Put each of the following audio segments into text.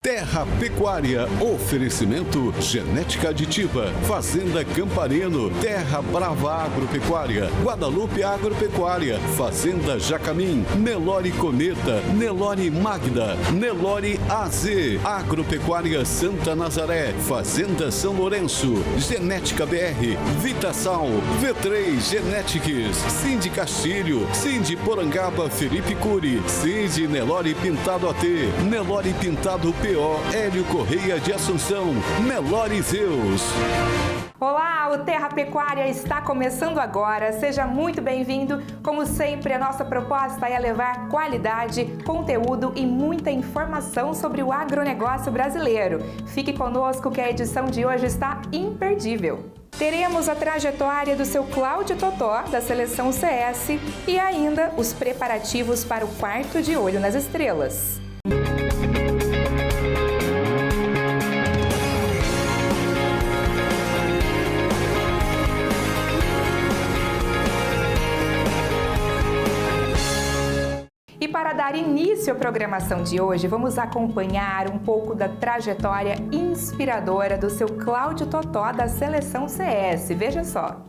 Terra Pecuária, oferecimento genética aditiva, Fazenda Campareno, Terra Brava Agropecuária, Guadalupe Agropecuária, Fazenda Jacamim, Nelore Cometa, Nelore Magda, Nelore AZ, Agropecuária Santa Nazaré, Fazenda São Lourenço, Genética BR, Vitasal, V3 Genetics, Cindy Castilho, Cindy Porangaba Felipe Cury, Cindy Nelore Pintado AT, Nelore Pintado PO, Hélio Correia de Assunção, Nelore Zeus. Olá, o Terra Pecuária está começando agora. Seja muito bem-vindo. Como sempre, a nossa proposta é levar qualidade, conteúdo e muita informação sobre o agronegócio brasileiro. Fique conosco que a edição de hoje está imperdível. Teremos a trajetória do seu Cláudio Totó, da Seleção CS, e ainda os preparativos para o quarto de Olho nas Estrelas. E para dar início à programação de hoje, vamos acompanhar um pouco da trajetória inspiradora do seu Cláudio Totó da Seleção CS. Veja só.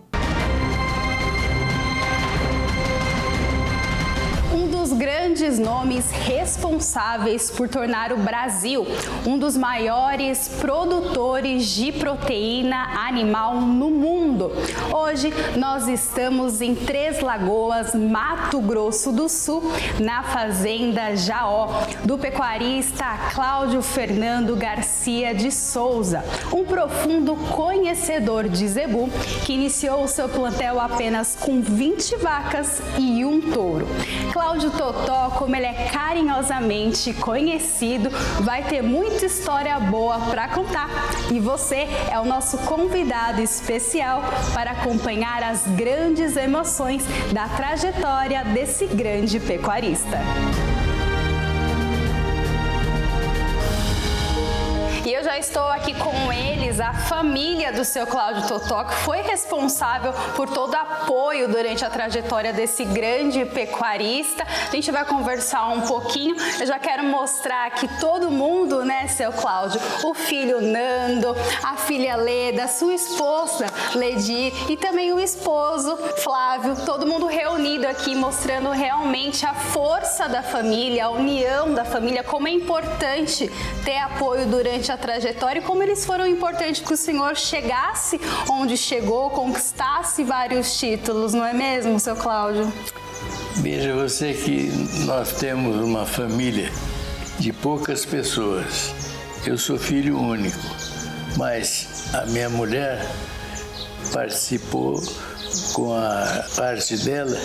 Um dos grandes nomes responsáveis por tornar o Brasil um dos maiores produtores de proteína animal no mundo. Hoje nós estamos em Três Lagoas, Mato Grosso do Sul, na Fazenda Jaó, do pecuarista Cláudio Fernando Garcia de Souza, um profundo conhecedor de zebu que iniciou o seu plantel apenas com 20 vacas e um touro. Cláudio Totó, como ele é carinhosamente conhecido, vai ter muita história boa para contar. E você é o nosso convidado especial para acompanhar as grandes emoções da trajetória desse grande pecuarista. E eu já estou aqui com eles, a família do seu Cláudio Totó, que foi responsável por todo o apoio durante a trajetória desse grande pecuarista. A gente vai conversar um pouquinho. Eu já quero mostrar aqui todo mundo, né, seu Cláudio? O filho Nando, a filha Leda, sua esposa Ledi e também o esposo Flávio. Todo mundo reunido aqui, mostrando realmente a força da família, a união da família, como é importante ter apoio durante a trajetória e como eles foram importantes que o senhor chegasse onde chegou, conquistasse vários títulos, não é mesmo, seu Cláudio? Veja você que nós temos uma família de poucas pessoas. Eu sou filho único, mas a minha mulher participou com a parte dela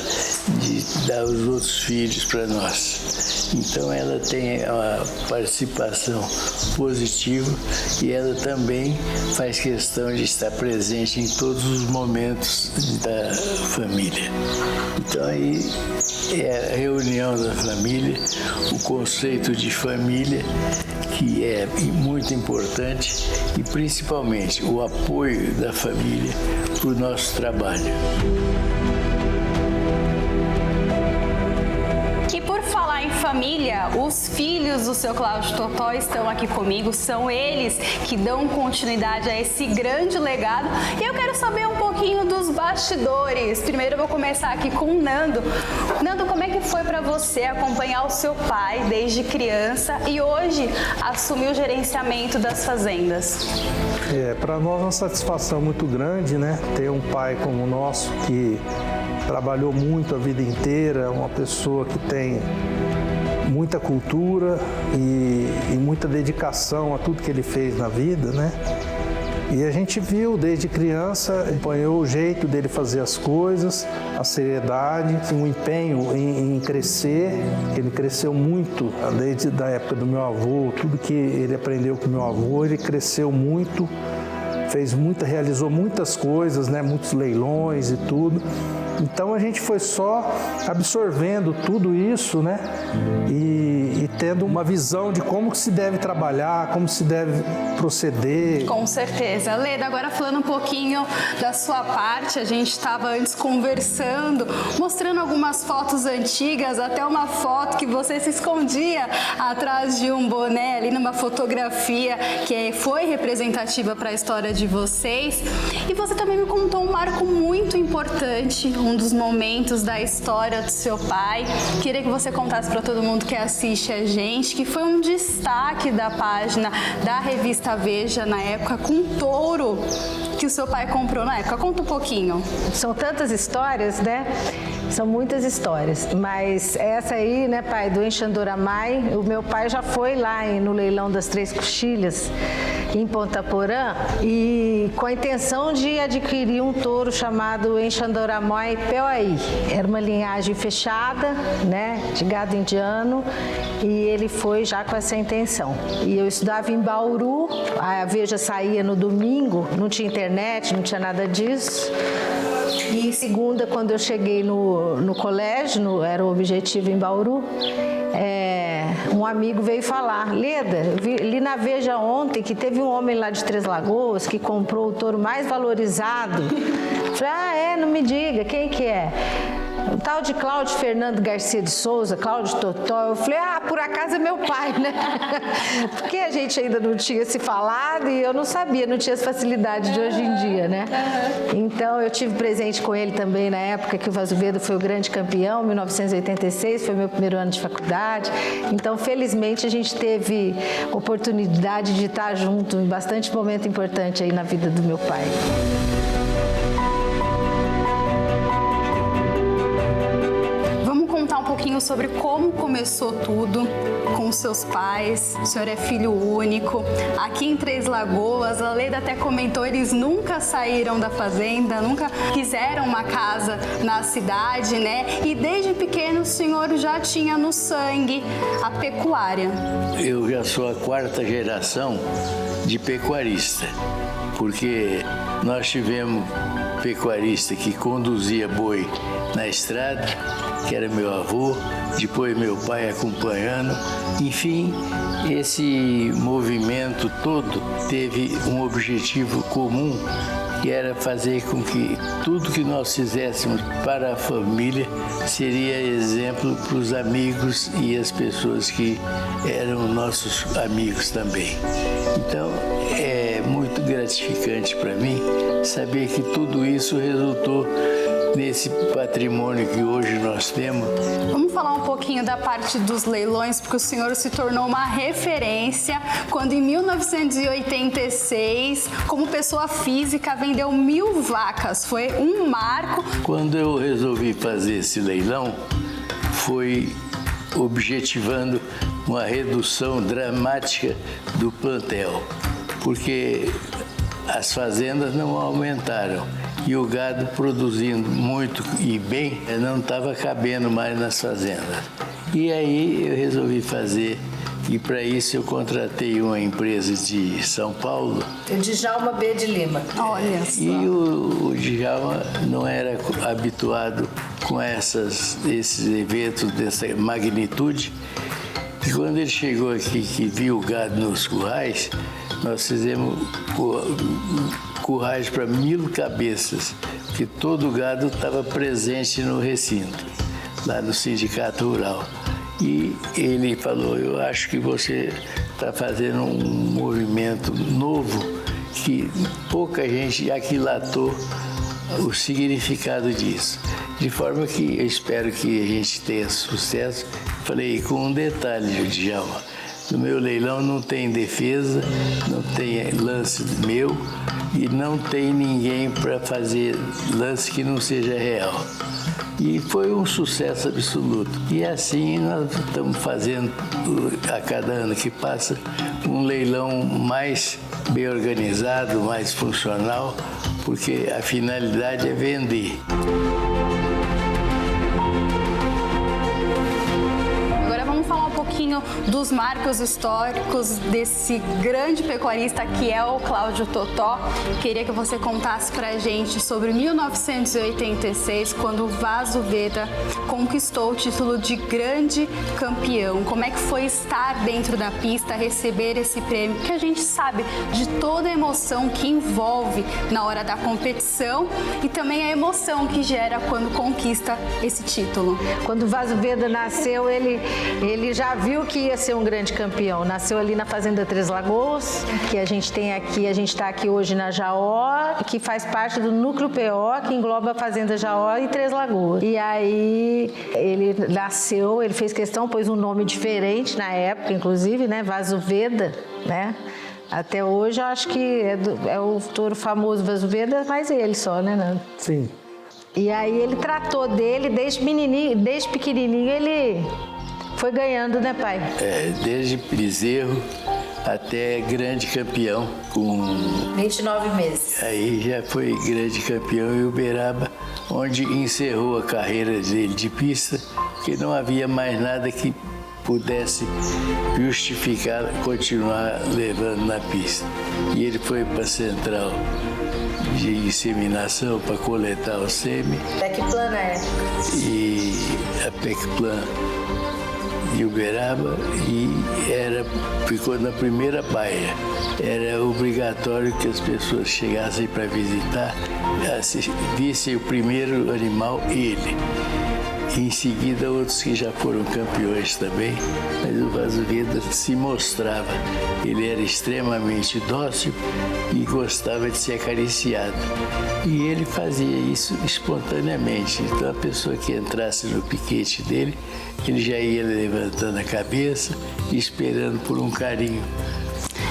de dar os outros filhos para nós. Então ela tem uma participação positiva e ela também faz questão de estar presente em todos os momentos da família. Então aí é a reunião da família, o conceito de família, que é muito importante, e principalmente o apoio da família para o nosso trabalho. E por falar em família, os filhos do seu Cláudio Totó estão aqui comigo, são eles que dão continuidade a esse grande legado. E eu quero saber um pouquinho dos bastidores. Primeiro eu vou começar aqui com o Nando. Nando, como é que foi para você acompanhar o seu pai desde criança e hoje assumir o gerenciamento das fazendas? Para nós é uma satisfação muito grande, né? Ter um pai como o nosso que trabalhou muito a vida inteira, uma pessoa que tem muita cultura e muita dedicação a tudo que ele fez na vida, né? E a gente viu desde criança, acompanhou o jeito dele fazer as coisas, a seriedade, um empenho em crescer. Ele cresceu muito desde a época do meu avô, tudo que ele aprendeu com o meu avô, ele cresceu muito, realizou muitas coisas, né? Muitos leilões e tudo. Então a gente foi só absorvendo tudo isso, né? E e tendo uma visão de como que se deve trabalhar, como se deve proceder. Com certeza. Leda, agora falando um pouquinho da sua parte, a gente estava antes conversando, mostrando algumas fotos antigas, até uma foto que você se escondia atrás de um boné ali numa fotografia que foi representativa para a história de vocês. E você também me contou um marco muito importante, um dos momentos da história do seu pai. Queria que você contasse para todo mundo que assiste a gente, que foi um destaque da página da revista Veja na época, com um touro que o seu pai comprou na época. Conta um pouquinho. São tantas histórias, né? São muitas histórias, mas essa aí, né, pai, do Enxandoramai, o meu pai já foi lá no leilão das Três Coxilhas, em Ponta Porã, e com a intenção de adquirir um touro chamado Enxandoramai Peuaí. Era uma linhagem fechada, né, de gado indiano, e ele foi já com essa intenção. E eu estudava em Bauru, a Veja saía no domingo, não tinha internet, não tinha nada disso. E segunda, quando eu cheguei no colégio, era o Objetivo em Bauru, um amigo veio falar: Leda, eu li na Veja ontem que teve um homem lá de Três Lagoas que comprou o touro mais valorizado. Eu falei, não me diga, quem que é? O tal de Cláudio Fernando Garcia de Souza, Cláudio Totó. Eu falei, por acaso é meu pai, né? Porque a gente ainda não tinha se falado e eu não sabia, não tinha as facilidades de hoje em dia, né? Então eu tive presente com ele também na época que o Azevedo foi o grande campeão, 1986, foi meu primeiro ano de faculdade. Então, felizmente, a gente teve oportunidade de estar junto em bastante momento importante aí na vida do meu pai. Um pouquinho sobre como começou tudo com seus pais. O senhor é filho único. Aqui em Três Lagoas, a Leda até comentou, eles nunca saíram da fazenda, nunca quiseram uma casa na cidade, né? E desde pequeno o senhor já tinha no sangue a pecuária. Eu já sou a 4ª geração de pecuarista, porque nós tivemos pecuarista que conduzia boi na estrada, que era meu avô, depois meu pai acompanhando. Enfim, esse movimento todo teve um objetivo comum, que era fazer com que tudo que nós fizéssemos para a família seria exemplo para os amigos e as pessoas que eram nossos amigos também. Então, é muito gratificante para mim saber que tudo isso resultou nesse patrimônio que hoje nós temos. Vamos falar um pouquinho da parte dos leilões, porque o senhor se tornou uma referência quando em 1986, como pessoa física, vendeu 1000 vacas. Foi um marco. Quando eu resolvi fazer esse leilão, foi objetivando uma redução dramática do plantel, porque as fazendas não aumentaram. E o gado produzindo muito e bem, não estava cabendo mais nas fazendas. E aí eu resolvi fazer, e para isso eu contratei uma empresa de São Paulo. O Djalma B. de Lima. Olha só. E o Djalma não era habituado com esses eventos dessa magnitude. E quando ele chegou aqui, que viu o gado nos currais, nós fizemos currais para 1000 cabeças, que todo o gado estava presente no recinto, lá do Sindicato Rural. E ele falou, eu acho que você está fazendo um movimento novo que pouca gente aquilatou o significado disso. De forma que eu espero que a gente tenha sucesso. Falei com um detalhe, Djalma. No meu leilão não tem defesa, não tem lance meu e não tem ninguém para fazer lance que não seja real. E foi um sucesso absoluto. E assim nós estamos fazendo, a cada ano que passa, um leilão mais bem organizado, mais funcional, porque a finalidade é vender. pouquinho dos marcos históricos desse grande pecuarista que é o Cláudio Totó. Queria que você contasse pra gente sobre 1986, quando o Vaso Veda conquistou o título de grande campeão. Como é que foi estar dentro da pista, receber esse prêmio, que a gente sabe de toda a emoção que envolve na hora da competição e também a emoção que gera quando conquista esse título. Quando o Vaso Veda nasceu, ele já viu que ia ser um grande campeão. Nasceu ali na Fazenda Três Lagoas, que a gente tem aqui, a gente está aqui hoje na Jaó, que faz parte do núcleo PO, que engloba a Fazenda Jaó e Três Lagoas. E aí ele nasceu, ele fez questão, pôs um nome diferente na época, inclusive, né? Vaso Veda, né? Até hoje eu acho que é o touro famoso Vaso Veda, mas ele só, né, Nando? Sim. E aí ele tratou dele desde menininho, desde pequenininho ele foi ganhando, né, pai? Desde bezerro até grande campeão, com 29 meses. aí já foi grande campeão em Uberaba, onde encerrou a carreira dele de pista, porque não havia mais nada que pudesse justificar continuar levando na pista. E ele foi para a central de inseminação para coletar o sêmen. Tecplan na época. E a Tecplan de Uberaba e ficou na primeira baia. Era obrigatório que as pessoas chegassem para visitar, vissem o primeiro animal, ele. Em seguida, outros que já foram campeões também, mas o Vaso Veda se mostrava. Ele era extremamente dócil e gostava de ser acariciado. E ele fazia isso espontaneamente. Então, a pessoa que entrasse no piquete dele, ele já ia levantando a cabeça e esperando por um carinho.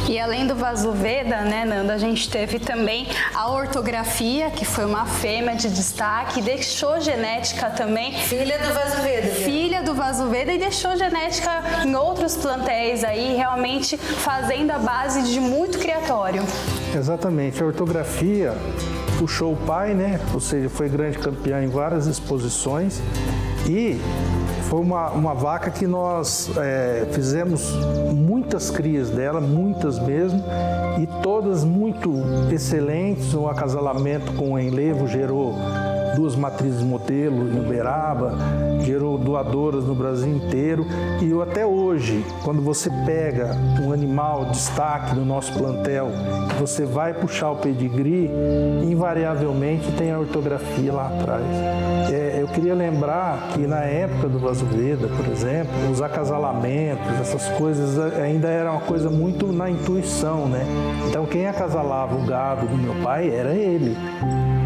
E além do Vaso Veda, né, Nanda, a gente teve também a Ortografia, que foi uma fêmea de destaque, deixou genética também. Filha do Vaso Veda. Filha do Vaso Veda e deixou genética em outros plantéis aí, realmente fazendo a base de muito criatório. Exatamente. A Ortografia puxou o pai, né? Ou seja, foi grande campeã em várias exposições e foi uma vaca que nós fizemos muitas crias dela, muitas mesmo, e todas muito excelentes. O acasalamento com o enlevo gerou 2 matrizes modelo em Uberaba, gerou doadoras no Brasil inteiro. E até hoje, quando você pega um animal destaque no nosso plantel, você vai puxar o pedigree, invariavelmente tem a Ortografia lá atrás. Eu queria lembrar que na época do Vaso Veda, por exemplo, os acasalamentos, essas coisas ainda era uma coisa muito na intuição, né? Então quem acasalava o gado do meu pai era ele.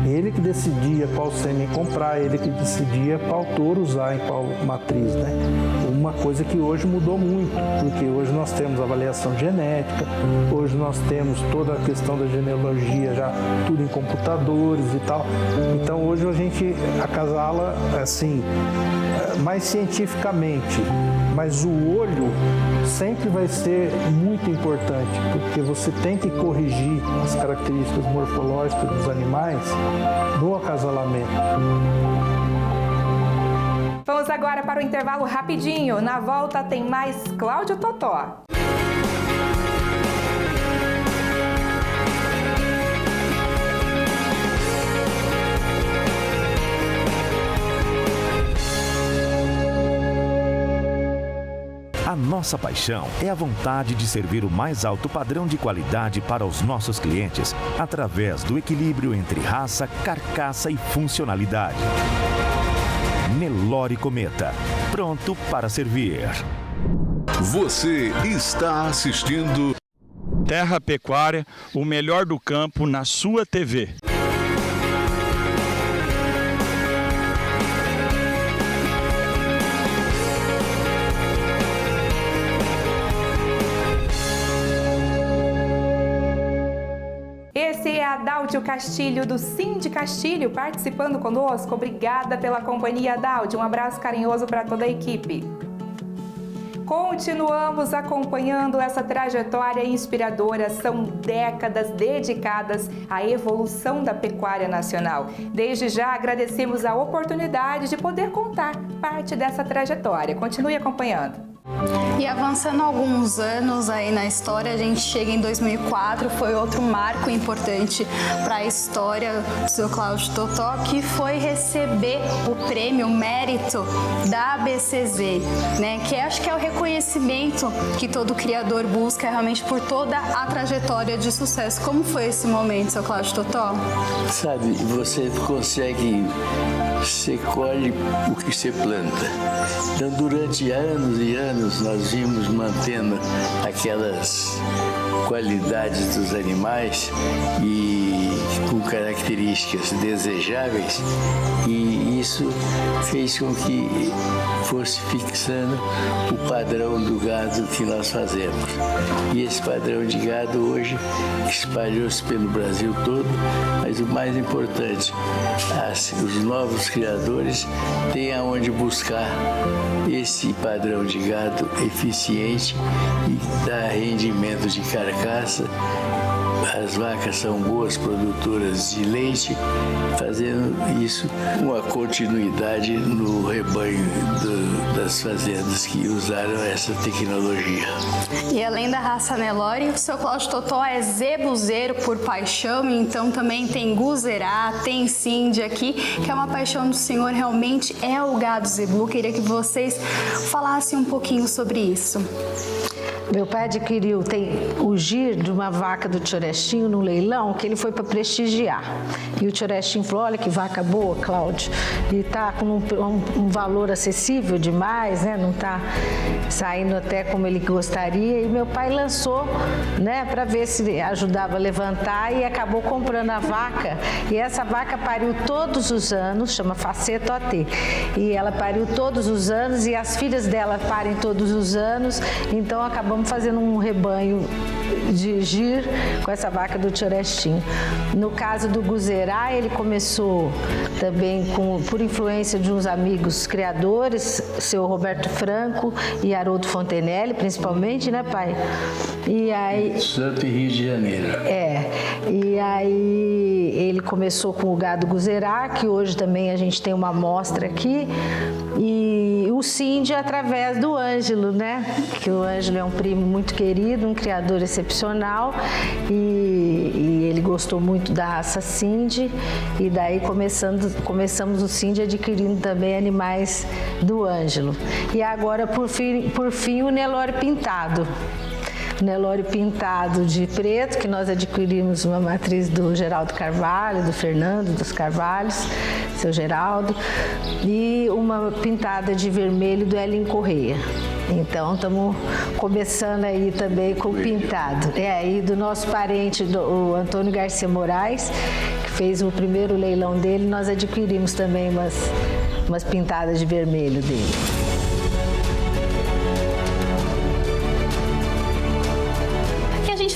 Ele que decidia qual sêmen comprar, ele que decidia qual touro usar em qual matriz, né? Uma coisa que hoje mudou muito, porque hoje nós temos avaliação genética, hoje nós temos toda a questão da genealogia já tudo em computadores e tal. Então hoje a gente acasala assim, mais cientificamente, mas o olho sempre vai ser muito importante, porque você tem que corrigir as características morfológicas dos animais no acasalamento. Vamos agora para o intervalo rapidinho. Na volta tem mais Cláudio Totó. A nossa paixão é a vontade de servir o mais alto padrão de qualidade para os nossos clientes, através do equilíbrio entre raça, carcaça e funcionalidade. Nelore Cometa, pronto para servir. Você está assistindo Terra Pecuária, o melhor do campo na sua TV. Esse é Adáudio Castilho, do Sind Castilho, participando conosco. Obrigada pela companhia, Adáudio. Um abraço carinhoso para toda a equipe. Continuamos acompanhando essa trajetória inspiradora. São décadas dedicadas à evolução da pecuária nacional. Desde já agradecemos a oportunidade de poder contar parte dessa trajetória. Continue acompanhando. E avançando alguns anos aí na história, a gente chega em 2004, foi outro marco importante para a história do seu Cláudio Totó, que foi receber o prêmio Mérito da ABCZ, né? Que acho que é o reconhecimento que todo criador busca realmente por toda a trajetória de sucesso. Como foi esse momento, seu Cláudio Totó? Sabe, você consegue, você colhe o que você planta. Então, durante anos e anos, nós vimos mantendo aquelas qualidades dos animais e com características desejáveis, e isso fez com que fosse fixando o padrão do gado que nós fazemos. E esse padrão de gado hoje espalhou-se pelo Brasil todo, mas o mais importante, os novos criadores têm aonde buscar esse padrão de gado eficiente e dá rendimento de carcaça. As vacas são boas produtoras de leite, fazendo isso uma continuidade no rebanho das fazendas que usaram essa tecnologia. E além da raça Nelore, o seu Cláudio Totó é zebuzeiro por paixão, então também tem Guzerá, tem Cindy aqui, que é uma paixão do senhor, realmente é o gado zebu. Queria que vocês falassem um pouquinho sobre isso. Meu pai adquiriu, tem o gir de uma vaca do Tiorestinho no leilão, que ele foi para prestigiar. E o Tiorestinho falou, olha que vaca boa, Cláudio, e tá com um valor acessível demais, né? Não tá saindo até como ele gostaria. E meu pai lançou, né, para ver se ajudava a levantar, e acabou comprando a vaca. E essa vaca pariu todos os anos, chama Faceta OT. E ela pariu todos os anos, e as filhas dela parem todos os anos, então acabamos fazendo um rebanho de gir com essa vaca do Tiorestinho. No caso do Guzerá, ele começou também por influência de uns amigos criadores, seu Roberto Franco e Haroldo Fontenelle, principalmente, né, pai? E aí... Santo e Rio de Janeiro. E aí ele começou com o gado Guzerá, que hoje também a gente tem uma amostra aqui, e o Cindy através do Ângelo, né? Que o Ângelo é um primo muito querido, um criador excepcional, e ele gostou muito da raça Cindy, e daí começamos o Cindy adquirindo também animais do Ângelo. E agora, por fim o Nelore pintado. Nelore pintado de preto, que nós adquirimos uma matriz do Geraldo Carvalho, do Fernando dos Carvalhos, seu Geraldo, e uma pintada de vermelho do Hélio Correia. Então, estamos começando aí também com o pintado. E do nosso parente, o Antônio Garcia Moraes, que fez o primeiro leilão dele, nós adquirimos também umas pintadas de vermelho dele.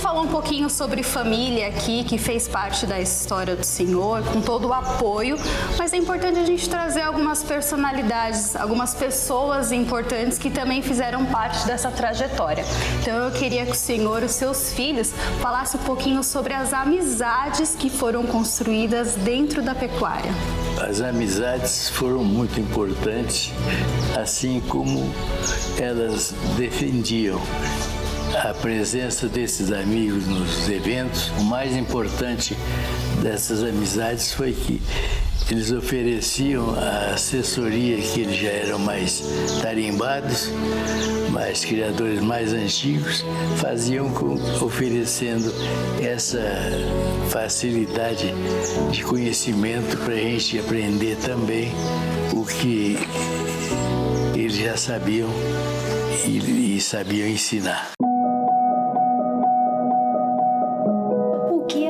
Falou um pouquinho sobre família aqui, que fez parte da história do senhor, com todo o apoio, mas é importante a gente trazer algumas personalidades, algumas pessoas importantes que também fizeram parte dessa trajetória. Então eu queria que o senhor e os seus filhos falassem um pouquinho sobre as amizades que foram construídas dentro da pecuária. As amizades foram muito importantes, assim como elas defendiam a presença desses amigos nos eventos. O mais importante dessas amizades foi que eles ofereciam a assessoria, que eles já eram mais tarimbados, mais criadores mais antigos, faziam oferecendo essa facilidade de conhecimento para a gente aprender também o que eles já sabiam e sabiam ensinar.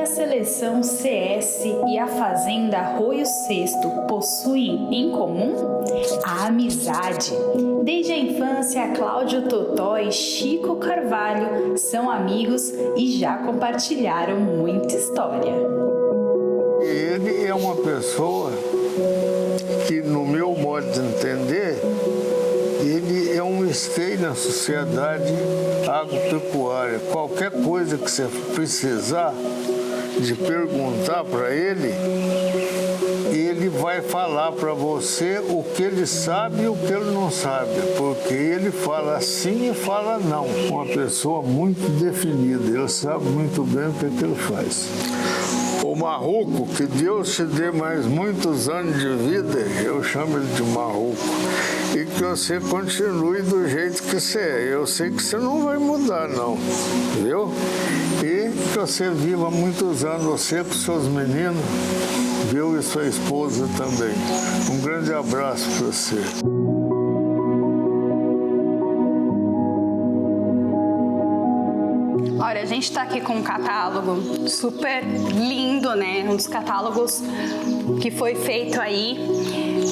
A seleção CS e a fazenda Arroio Sexto possuem em comum? A amizade. Desde a infância, Cláudio Totó e Chico Carvalho são amigos e já compartilharam muita história. Ele é uma pessoa que, no meu modo de entender, ele é um esteja na Sociedade Agropecuária. Qualquer coisa que você precisar de perguntar para ele, ele vai falar para você o que ele sabe e o que ele não sabe, porque ele fala sim e fala não. Uma pessoa muito definida, ele sabe muito bem o que ele faz. O Marruco, que Deus te dê mais muitos anos de vida, eu chamo ele de Marruco, e que você continue do jeito que você é. Eu sei que você não vai mudar, não, viu? E que você viva muitos anos, você com seus meninos, viu, e sua esposa também. Um grande abraço para você. Olha, a gente está aqui com um catálogo super lindo, né? Um dos catálogos que foi feito aí,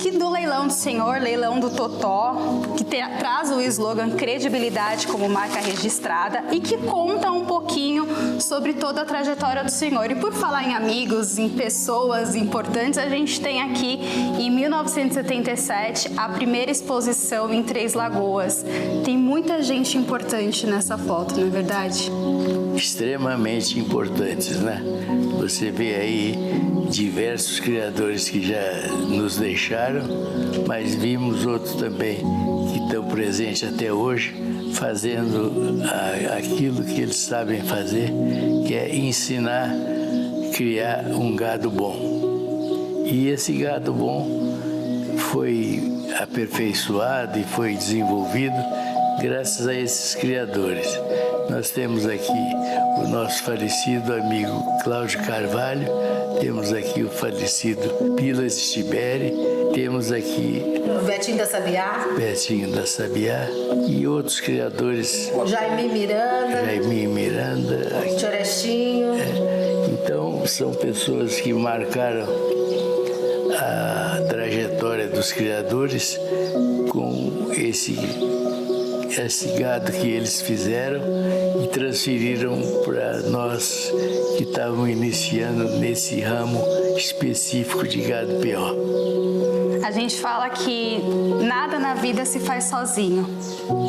que do Leilão do Senhor, Leilão do Totó, que traz o slogan credibilidade como marca registrada e que conta um pouquinho sobre toda a trajetória do Senhor. E por falar em amigos, em pessoas importantes, a gente tem aqui em 1977 a primeira exposição em Três Lagoas. Tem muita gente importante nessa foto, não é verdade? Extremamente importantes, né? Você vê aí diversos criadores que já nos deixaram, mas vimos outros também que estão presentes até hoje, fazendo aquilo que eles sabem fazer, que é ensinar, criar um gado bom. E esse gado bom foi aperfeiçoado e foi desenvolvido graças a esses criadores. Nós temos aqui o nosso falecido amigo Cláudio Carvalho, temos aqui o falecido Pilas Stiberi, temos aqui Betinho da Sabiá. Betinho da Sabiá e outros criadores. Jaime Miranda. Chorestinho. Então, são pessoas que marcaram a trajetória dos criadores com esse gado que eles fizeram e transferiram para nós que estávamos iniciando nesse ramo específico de gado PO. A gente fala que nada na vida se faz sozinho.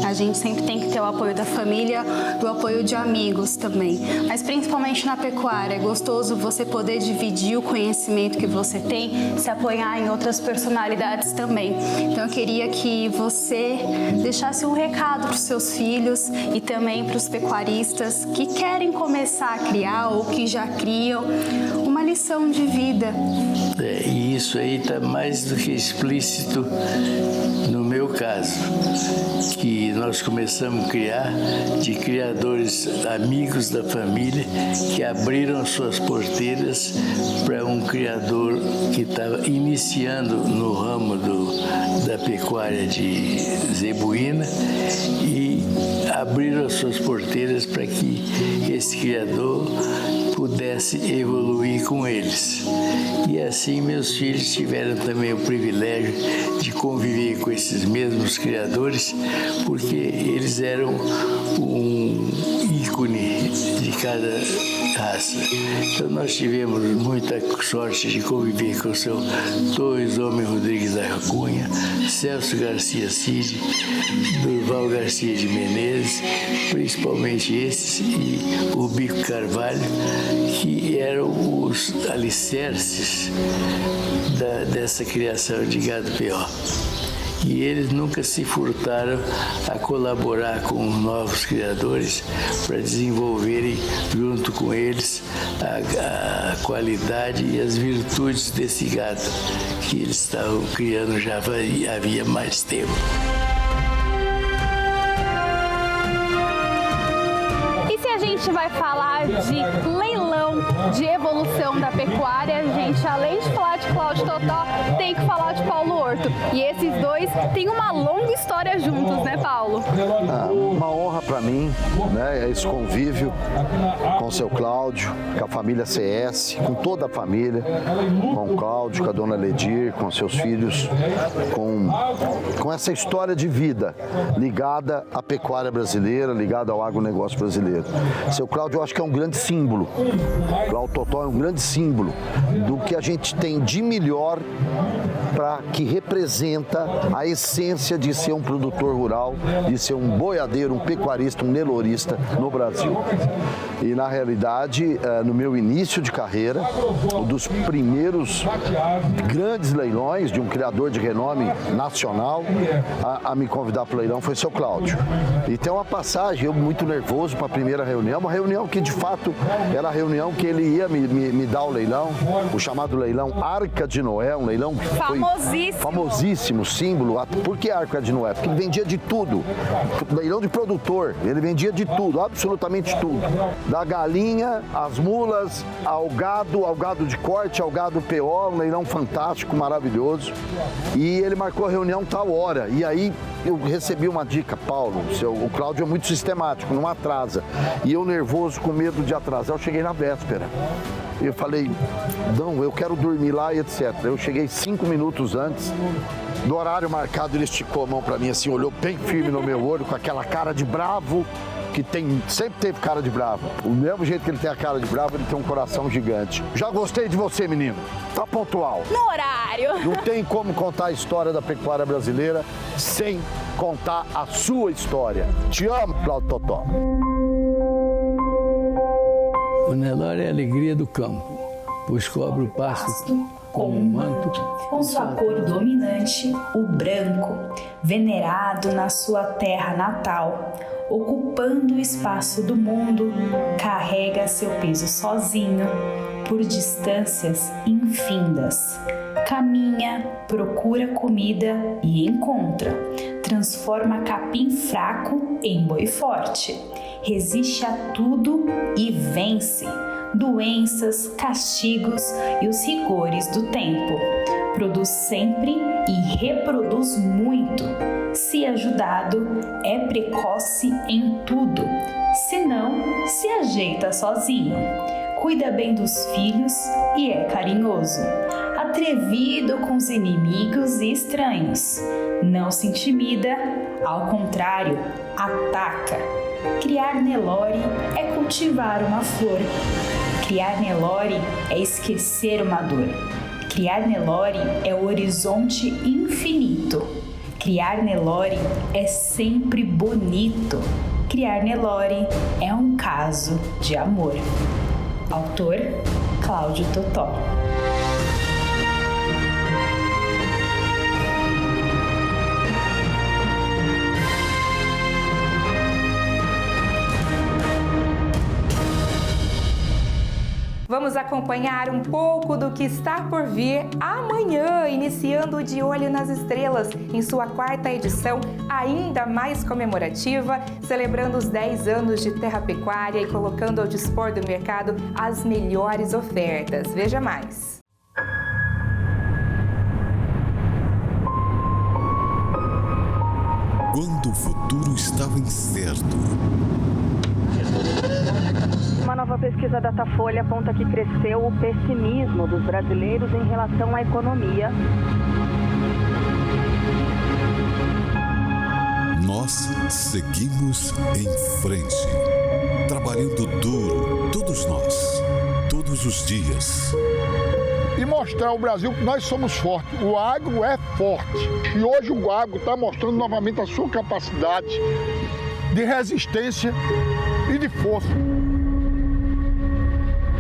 A gente sempre tem que ter o apoio da família, do apoio de amigos também. Mas principalmente na pecuária, é gostoso você poder dividir o conhecimento que você tem, se apoiar em outras personalidades também. Então eu queria que você deixasse um recado para os seus filhos e também para os pecuaristas que querem começar a criar ou que já criam, uma lição de vida. E isso aí está mais do que explícito no meu caso, que nós começamos a criar de criadores amigos da família que abriram suas porteiras para um criador que estava iniciando no ramo da pecuária de zebuína e abriram as suas porteiras para que esse criador pudesse evoluir com eles. E assim meus filhos tiveram também o privilégio de conviver com esses mesmos criadores, porque eles eram um ícone de cada raça. Então nós tivemos muita sorte de conviver com o seu Torres Homem Rodrigues da Cunha, Celso Garcia Cid, Durval Garcia de Menezes, principalmente esses, e o Bico Carvalho, que eram os alicerces dessa criação de gado PO. E eles nunca se furtaram a colaborar com os novos criadores para desenvolverem junto com eles a qualidade e as virtudes desse gado que eles estavam criando já havia mais tempo. E se a gente vai falar de leilão, de evolução da pecuária, a gente, além de falar de Cláudio Totó, tem que falar de Paulo Horto. E esses dois têm uma longa história juntos, né, Paulo? Uma honra para mim, né, esse convívio com o seu Cláudio, com a família CS, com toda a família, com o Cláudio, com a dona Ledir, com seus filhos, com essa história de vida ligada à pecuária brasileira, ligada ao agronegócio brasileiro. Seu Cláudio, eu acho que é um grande símbolo. O Cláudio Totó é um grande símbolo do que a gente tem de melhor para que representa a essência de ser um produtor rural, de ser um boiadeiro, um pecuarista, um nelourista no Brasil. E na realidade, no meu início de carreira, um dos primeiros grandes leilões de um criador de renome nacional a me convidar para o leilão foi seu Cláudio. E tem uma passagem, eu muito nervoso para a primeira reunião, uma reunião que de fato era a reunião que ele ia me dar o leilão, o chamado leilão Arca de Noé, um leilão que foi famosíssimo, símbolo. Por que Arca de Noé? Porque ele vendia de tudo. Leilão de produtor, ele vendia de tudo, absolutamente tudo. Da galinha, as mulas, ao gado de corte, ao gado PO, um leilão fantástico, maravilhoso. E ele marcou a reunião tal hora. E aí eu recebi uma dica, Paulo, o Cláudio é muito sistemático, não atrasa. E eu nervoso, com medo de atrasar, eu cheguei na véspera. Eu falei, não, eu quero dormir lá e etc. Eu cheguei 5 minutos antes do horário marcado, ele esticou a mão para mim assim, olhou bem firme no meu olho, com aquela cara de bravo, que sempre teve cara de bravo. O mesmo jeito que ele tem a cara de bravo, ele tem um coração gigante. Já gostei de você, menino. Tá pontual. No horário. Não tem como contar a história da pecuária brasileira sem contar a sua história. Te amo, Cláudio Totó. O Nelore é a alegria do campo, pois cobre o pasto com um manto. Com sua cor dominante, o branco, venerado na sua terra natal, ocupando o espaço do mundo, carrega seu peso sozinho, por distâncias infindas. Caminha, procura comida e encontra. Transforma capim fraco em boi forte. Resiste a tudo e vence. Doenças, castigos e os rigores do tempo. Produz sempre e reproduz muito. Se ajudado, é precoce em tudo. Se não, se ajeita sozinho. Cuida bem dos filhos e é carinhoso. Atrevido com os inimigos e estranhos. Não se intimida, ao contrário, ataca. Criar Nelore é cultivar uma flor. Criar Nelore é esquecer uma dor. Criar Nelore é o horizonte infinito. Criar Nelore é sempre bonito. Criar Nelore é um caso de amor. Autor, Cláudio Totó. Vamos acompanhar um pouco do que está por vir amanhã, iniciando o De Olho nas Estrelas, em sua 4ª edição, ainda mais comemorativa, celebrando os 10 anos de Terra Pecuária e colocando ao dispor do mercado as melhores ofertas. Veja mais. Quando o futuro estava incerto. Uma nova pesquisa Datafolha aponta que cresceu o pessimismo dos brasileiros em relação à economia. Nós seguimos em frente, trabalhando duro, todos nós, todos os dias. E mostrar ao Brasil que nós somos fortes. O agro é forte. E hoje o agro está mostrando novamente a sua capacidade de resistência e de força.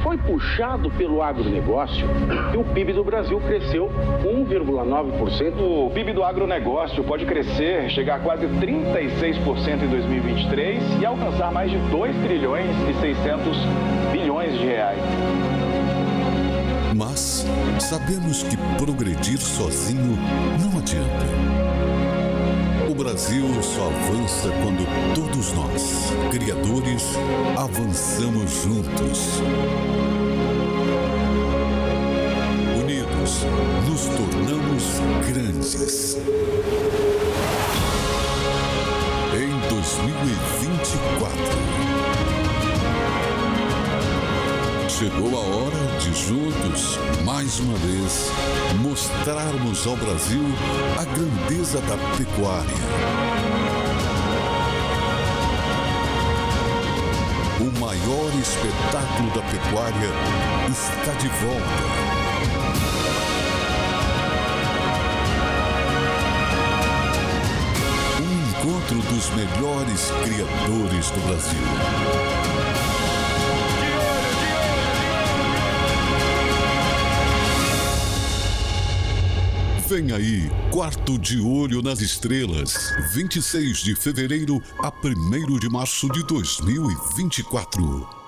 Foi puxado pelo agronegócio e o PIB do Brasil cresceu 1,9%. O PIB do agronegócio pode crescer, chegar a quase 36% em 2023 e alcançar mais de 2 trilhões e 600 bilhões de reais. Mas sabemos que progredir sozinho não adianta. O Brasil só avança quando todos nós, criadores, avançamos juntos. Unidos, nos tornamos grandes. Em 2024, chegou a hora de juntos, mais uma vez, mostrarmos ao Brasil a grandeza da pecuária. O maior espetáculo da pecuária está de volta. Um encontro dos melhores criadores do Brasil. Vem aí, Quarto de Olho nas Estrelas, 26 de fevereiro a 1º de março de 2024.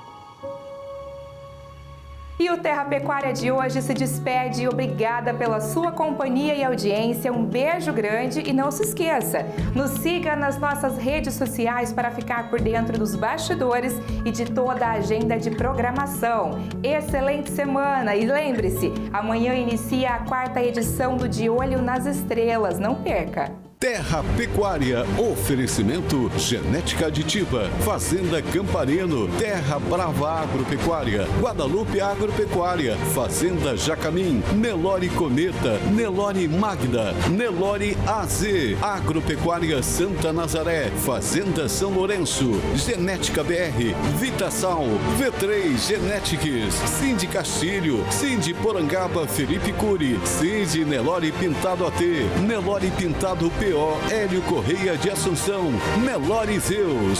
E o Terra Pecuária de hoje se despede. Obrigada pela sua companhia e audiência. Um beijo grande e não se esqueça, nos siga nas nossas redes sociais para ficar por dentro dos bastidores e de toda a agenda de programação. Excelente semana e lembre-se, amanhã inicia a 4ª edição do De Olho nas Estrelas. Não perca! Terra Pecuária, oferecimento Genética Aditiva, Fazenda Campareno, Terra Brava Agropecuária, Guadalupe Agropecuária, Fazenda Jacamim, Nelore Cometa, Nelore Magda, Nelore AZ, Agropecuária Santa Nazaré, Fazenda São Lourenço, Genética BR, Vitasal, V3 Genetics, Cindy Castilho, Cindy Porangaba Felipe Cury, Cindy Nelore Pintado AT, Nelore Pintado PO, Hélio Correia de Assunção, Nelore Zeus.